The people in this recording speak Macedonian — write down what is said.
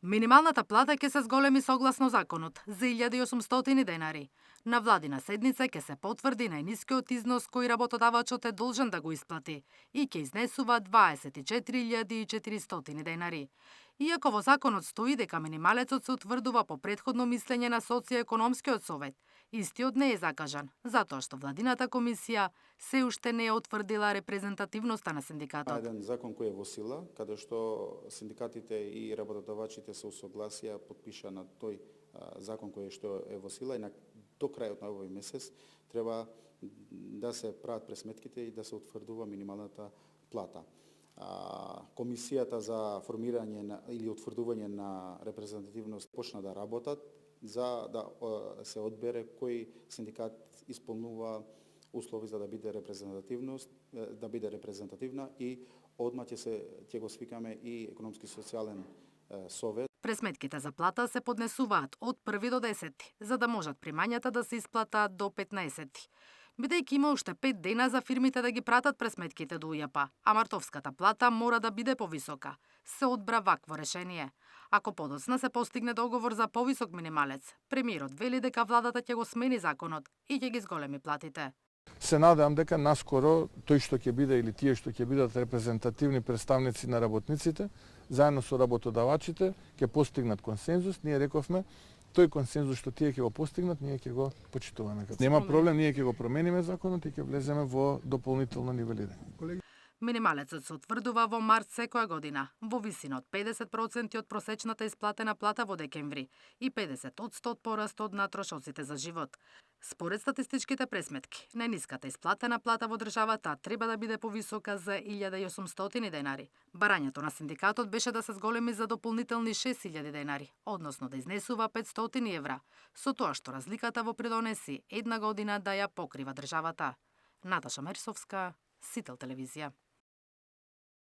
Минималната плата ќе се зголеми согласно законот за 1800 денари. На владина седница ќе се потврди најнискиот износ кој работодавачот е должен да го исплати и ќе изнесува 24.400 денари. Иако во законот стои дека минималецот се утврдува по претходно мислење на Социјо-економскиот совет, истиот не е закажан, затоа што владината комисија се уште не е утврдила репрезентативноста на синдикатот. Еден закон кој е во сила, каде што синдикатите и работодавачите се усогласија, подпиша на тој закон кој што е во сила и до крајот на овој месец треба да се прават пресметките и да се утврдува минималната плата. Комисијата за формирање или утврдување на репрезентативност почна да работат за да се одбере кој синдикат исполнува услови за да биде репрезентативна и одма ќе го свикаме и економски социјален совет. Пресметките за плата се поднесуваат од 1 до 10, за да можат примањата да се исплатат до 15. Бидејќи има уште 5 дена за фирмите да ги пратат пресметките до УЈП, а мартовската плата мора да биде повисока, се одбра вакво решение. Ако подоцна се постигне договор за повисок минималец, премиерот вели дека владата ќе го смени законот и ќе ги зголеми платите. Се надевам дека наскоро тој што ќе биде или тие што ќе бидат репрезентативни представници на работниците, заедно со работодавачите, ќе постигнат консензус. Ние рековме, тој консензус што тие ќе го постигнат, ние ќе го почитуваме. Нема проблем, ние ќе го промениме законот и ќе влеземе во дополнително нивелирање. Минималецот се утврдува во март секоја година, во висина од 50% од просечната исплатена плата во декември и 50% од порастот на трошоците за живот. Според статистичките пресметки, најниската исплатена плата во државата треба да биде повисока за 1800 денари. Барањето на синдикатот беше да се зголеми за дополнителни 6000 денари, односно да изнесува 500 евра, со тоа што разликата во придонеси една година да ја покрива државата. Наташа Мерсовска, Сител телевизија.